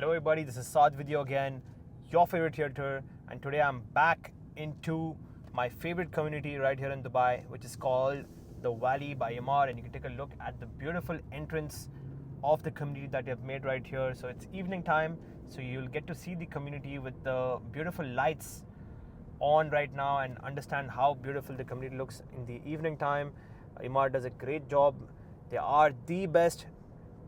Hello everybody, this is Saad with you again, your favorite realtor, and today I'm back into my favorite community right here in Dubai, which is called the Valley by Emaar, and you can take a look at the beautiful entrance of the community that they've made right here. So it's evening time, so you'll get to see the community with the beautiful lights on right now and understand how beautiful the community looks in the evening time. Emaar does a great job. They are the best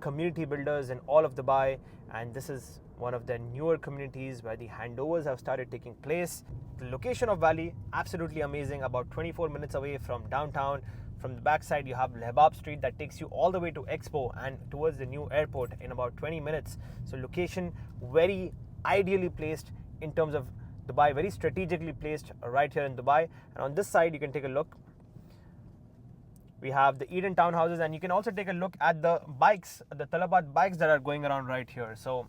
community builders in all of Dubai, and this is one of the newer communities where the handovers have started taking place. The location of Valley, absolutely amazing, about 24 minutes away from downtown. From the backside you have Lebab Street that takes you all the way to Expo and towards the new airport in about 20 minutes. So location very ideally placed in terms of Dubai, very strategically placed right here in Dubai. And on this side you can take a look. We have the Eden townhouses, and you can also take a look at the bikes, the Talabat bikes that are going around right here. So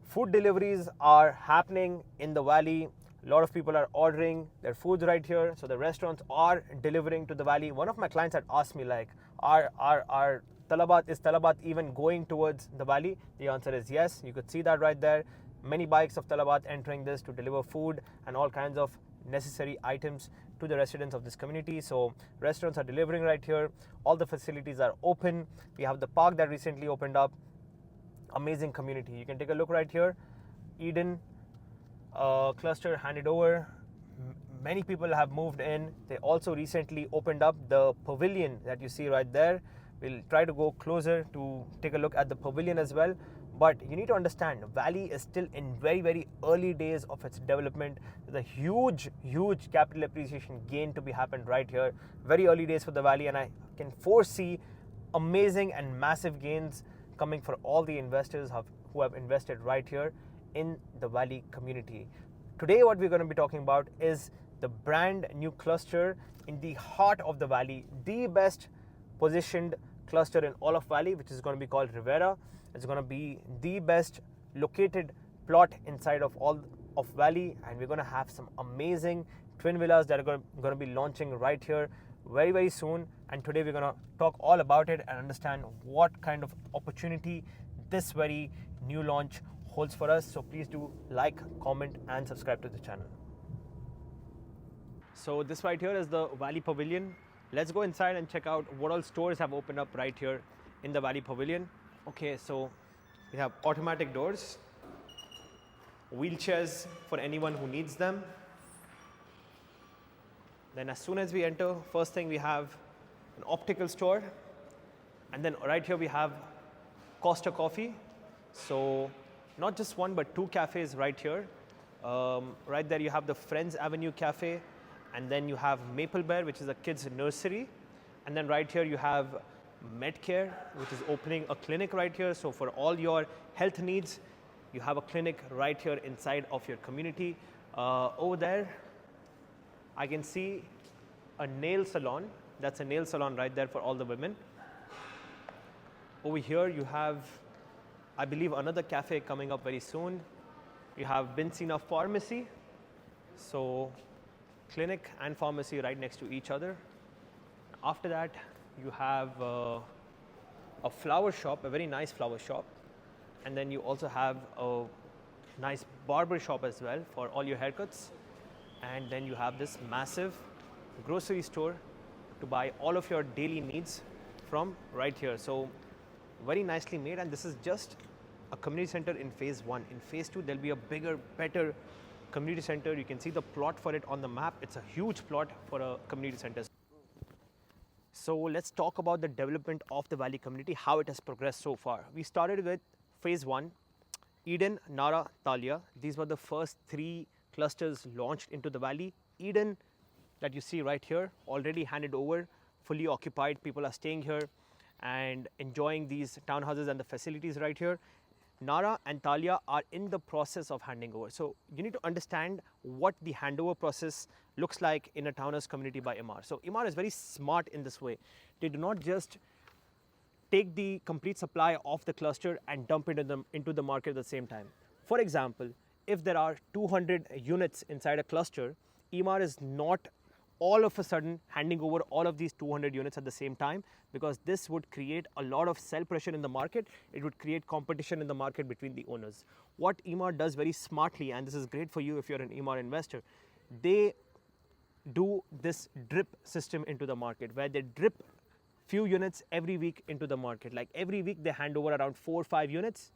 food deliveries are happening in the Valley. A lot of people are ordering their foods right here. So the restaurants are delivering to the Valley. One of my clients had asked me like, are Talabat even going towards the Valley? The answer is yes. You could see that right there. Many bikes of Talabat entering this to deliver food and all kinds of necessary items to the residents of this community. So restaurants are delivering right here. All the facilities are open. We have the park that recently opened up. Amazing community. You can take a look right here. Eden cluster handed over. Many people have moved in. They also recently opened up the Pavilion that you see right there. We'll try to go closer to take a look at the Pavilion as well. But you need to understand, Valley is still in very early days of its development. There's a huge capital appreciation gain to be happened right here. Very early days for the Valley, and I can foresee amazing and massive gains coming for all the investors who have invested right here in the Valley community. Today what we're going to be talking about is the brand new cluster in the heart of the Valley, the best positioned cluster in all of Valley, which is going to be called Rivera. It's going to be the best located plot inside of all of Valley, and we're going to have some amazing twin villas that are going to be launching right here very soon. And today we're going to talk all about it and understand what kind of opportunity this very new launch holds for us. So please do like, comment and subscribe to the channel. So this right here is the Valley Pavilion. Let's go inside and check out what all stores have opened up right here in the Valley Pavilion. Okay, so we have automatic doors, wheelchairs for anyone who needs them. Then as soon as we enter, first thing we have an optical store, and then right here we have Costa Coffee. So not just one but two cafes right here. Right there you have the Friends Avenue Cafe, and then you have Maple Bear, which is a kids nursery, and then right here you have Medcare, which is opening a clinic right here. So for all your health needs, you have a clinic right here inside of your community. Over there I can see a nail salon. That's a nail salon right there for all the women. Over here you have, I believe, another cafe coming up very soon. You have Bin Sina Pharmacy. So clinic and pharmacy right next to each other. After that you have a flower shop, a very nice flower shop, and then you also have a nice barber shop as well for all your haircuts. And then you have this massive grocery store to buy all of your daily needs from right here. So very nicely made, and this is just a community center in phase 1. In phase 2 there'll be a bigger, better community center. You can see the plot for it on the map. It's a huge plot for a community center. So let's talk about the development of the Valley community, how it has progressed so far. We started with phase 1, Eden, Nara, Talia. These were the first 3 clusters launched into the Valley. Eden, that you see right here, already handed over, fully occupied. People are staying here and enjoying these townhouses and the facilities right here. Nara and Talia are in the process of handing over. So you need to understand what the handover process looks like in a townhouse community by Emaar. So Emaar is very smart in this way. They do not just take the complete supply of the cluster and dump it into the market at the same time. For example, if there are 200 units inside a cluster, Emaar is not all of a sudden handing over all of these 200 units at the same time, because this would create a lot of sell pressure in the market. It would create competition in the market between the owners. What Emaar does very smartly, and this is great for you if you're an Emaar investor, they do this drip system into the market, where they drip few units every week into the market. Like every week they hand over around 4 or 5 units.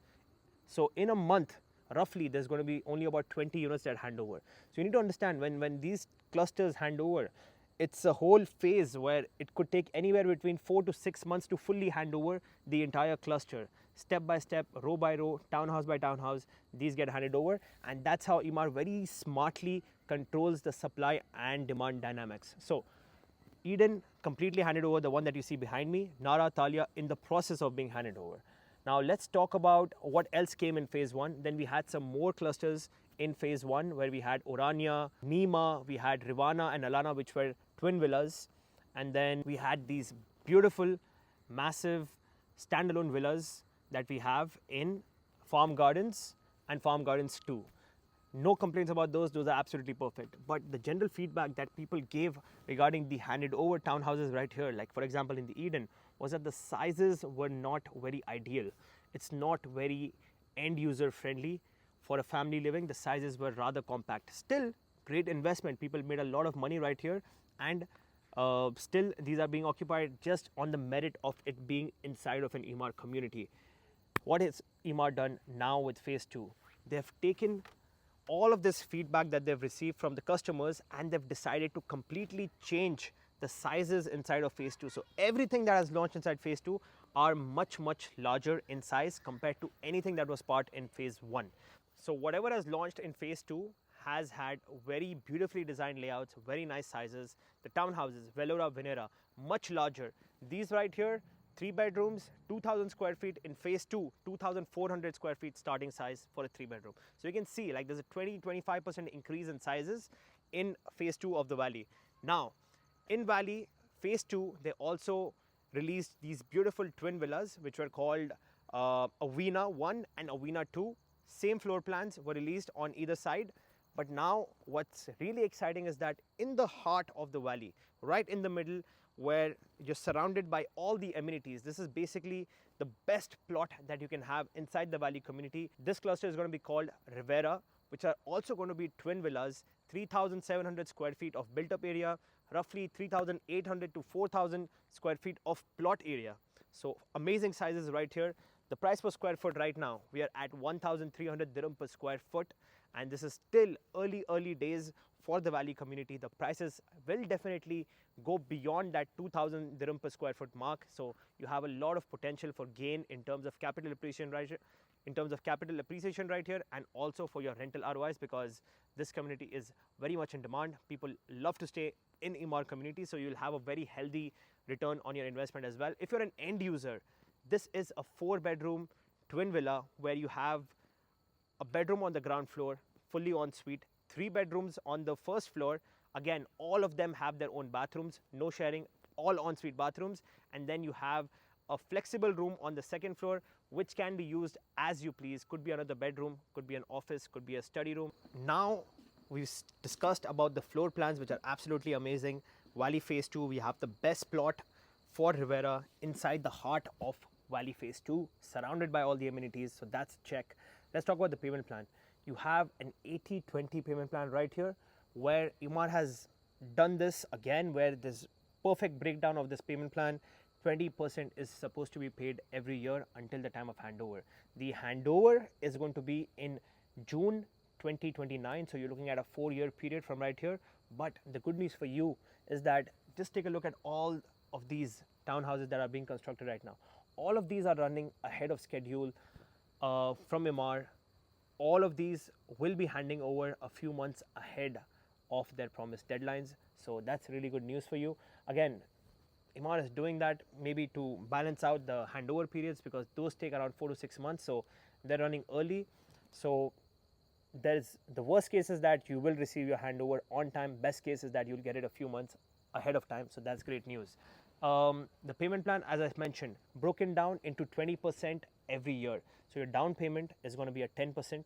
So in a month, roughly, there's going to be only about 20 units that hand over. So you need to understand, when these clusters hand over, it's a whole phase where it could take anywhere between 4 to 6 months to fully hand over the entire cluster. Step by step, row by row, townhouse by townhouse, these get handed over. And that's how Emaar very smartly controls the supply and demand dynamics. So Eden completely handed over, the one that you see behind me. Nara, Talia in the process of being handed over. Now let's talk about what else came in phase 1. Then we had some more clusters in phase 1, where we had Orania, Nima, we had Rivana and Alana, which were twin villas. And then we had these beautiful, massive standalone villas that we have in Farm Gardens and Farm Gardens 2. No complaints about those are absolutely perfect. But the general feedback that people gave regarding the handed over townhouses right here, like for example in the Eden, was that the sizes were not very ideal. It's not very end user friendly for a family living. The sizes were rather compact. Still, great investment. People made a lot of money right here, and still these are being occupied just on the merit of it being inside of an Emaar community. What has Emaar done now with phase 2? They have taken all of this feedback that they've received from the customers, and they've decided to completely change the sizes inside of phase 2. So everything that has launched inside phase 2 are much larger in size compared to anything that was part in phase 1. So whatever has launched in phase 2 has had very beautifully designed layouts, very nice sizes. The townhouses, Velora, Venera, much larger. These right here, 3 bedrooms, 2,000 square feet. In phase 2, 2,400 square feet starting size for a 3 bedroom. So you can see, like, there's a 20-25% increase in sizes in phase 2 of the Valley. Now, in Valley, phase 2, they also released these beautiful twin villas, which were called Avina 1 and Avina 2. Same floor plans were released on either side. But now what's really exciting is that in the heart of the Valley, right in the middle, where you're surrounded by all the amenities, this is basically the best plot that you can have inside the Valley community. This cluster is going to be called Rivera, which are also going to be twin villas, 3,700 square feet of built up area, roughly 3,800 to 4,000 square feet of plot area. So amazing sizes right here. The price per square foot right now, we are at 1,300 dirham per square foot, and this is still early days for the Valley community. The prices will definitely go beyond that 2,000 dirham per square foot mark. So you have a lot of potential for gain in terms of capital appreciation right here, and also for your rental ROIs, because this community is very much in demand. People love to stay in Emaar community, so you'll have a very healthy return on your investment as well. If you're an end user, this is a 4-bedroom twin villa where you have a bedroom on the ground floor, fully ensuite, 3 bedrooms on the first floor. Again, all of them have their own bathrooms, no sharing, all ensuite bathrooms. And then you have a flexible room on the second floor, which can be used as you please. Could be another bedroom, could be an office, could be a study room. Now we've discussed about the floor plans, which are absolutely amazing. Valley phase 2, we have the best plot for Rivera inside the heart of Valley phase 2, surrounded by all the amenities. So that's a check. Let's talk about the payment plan. You have an 80-20 payment plan right here, where Emaar has done this again, where there's perfect breakdown of this payment plan. 20% is supposed to be paid every year until the time of handover. The handover is going to be in June 2029, so you're looking at a 4-year period from right here. But the good news for you is that just take a look at all of these townhouses that are being constructed right now. All of these are running ahead of schedule from Emaar. All of these will be handing over a few months ahead of their promised deadlines. So that's really good news for you. Again, Emaar is doing that maybe to balance out the handover periods, because those take around 4 to 6 months. So they're running early. So there's the worst case is that you will receive your handover on time. Best case is that you'll get it a few months ahead of time. So that's great news. The payment plan, as I mentioned, broken down into 20% every year. So your down payment is going to be at 10%. A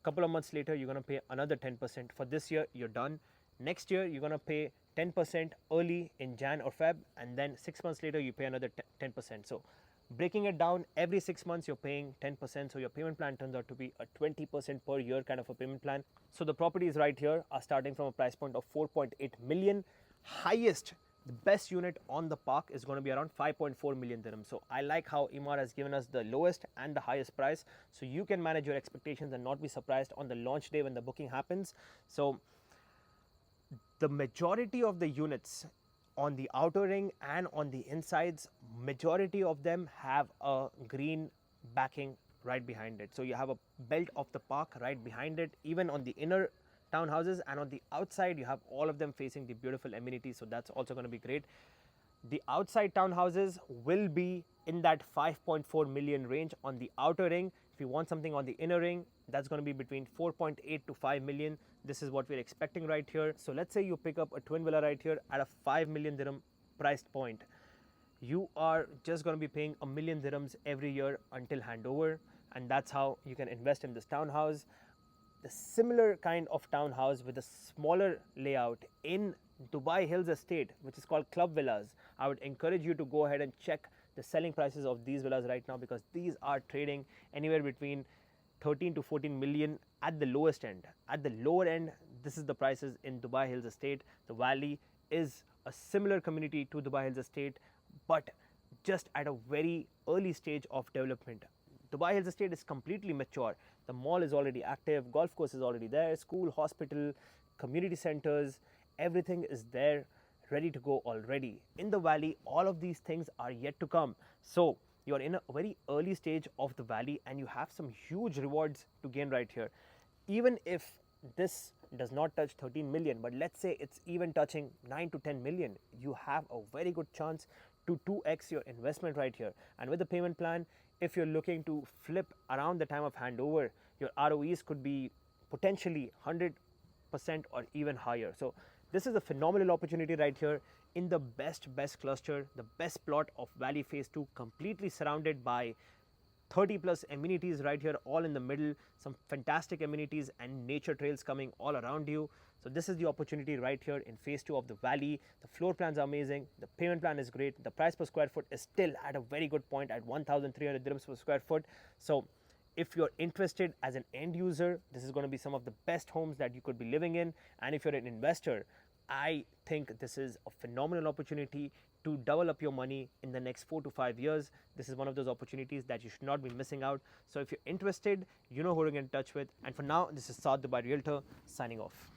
couple of months later, you're going to pay another 10%. For this year, you're done. Next year, you're going to pay 10% early in Jan or Feb, and then 6 months later, you pay another 10%. So breaking it down, every 6 months you're paying 10%, so your payment plan turns out to be a 20% per year kind of a payment plan. So the properties right here are starting from a price point of 4.8 million. Highest, the best unit on the park is going to be around 5.4 million dirhams. So I like how Emaar has given us the lowest and the highest price, so you can manage your expectations and not be surprised on the launch day when the booking happens. So the majority of the units on the outer ring and on the insides, majority of them have a green backing right behind it. So you have a belt of the park right behind it. Even on the inner townhouses and on the outside, you have all of them facing the beautiful amenities. So that's also going to be great. The outside townhouses will be in that 5.4 million range on the outer ring. If you want something on the inner ring, that's going to be between 4.8 to 5 million. This is what we're expecting right here. So let's say you pick up a twin villa right here at a 5 million dirham price point. You are just going to be paying a million dirhams every year until handover, and that's how you can invest in this townhouse. The similar kind of townhouse with a smaller layout in Dubai Hills Estate, which is called Club Villas. I would encourage you to go ahead and check the selling prices of these villas right now, because these are trading anywhere between 13 to 14 million at the lowest end. At the lower end, this is the prices in Dubai Hills Estate. The Valley is a similar community to Dubai Hills Estate, but just at a very early stage of development. Dubai Hills Estate is completely mature. The mall is already active, golf course is already there, school, hospital, community centers, everything is there, ready to go already. In the Valley, all of these things are yet to come. So you're in a very early stage of the Valley, and you have some huge rewards to gain right here. Even if this does not touch 13 million, but let's say it's even touching 9 to 10 million, you have a very good chance to 2x your investment right here. And with the payment plan, if you're looking to flip around the time of handover, your ROEs could be potentially 100% or even higher. So this is a phenomenal opportunity right here in the best cluster, the best plot of Valley Phase 2, completely surrounded by 30 plus amenities right here, all in the middle, some fantastic amenities and nature trails coming all around you. So this is the opportunity right here in Phase 2 of the Valley. The floor plans are amazing, the payment plan is great, the price per square foot is still at a very good point at 1,300 dirhams per square foot. So if you're interested as an end user, this is going to be some of the best homes that you could be living in. And if you're an investor, I think this is a phenomenal opportunity to double up your money in the next 4 to 5 years. This is one of those opportunities that you should not be missing out. So if you're interested, you know who to get in touch with. And for now, this is Saad Dubai Realtor signing off.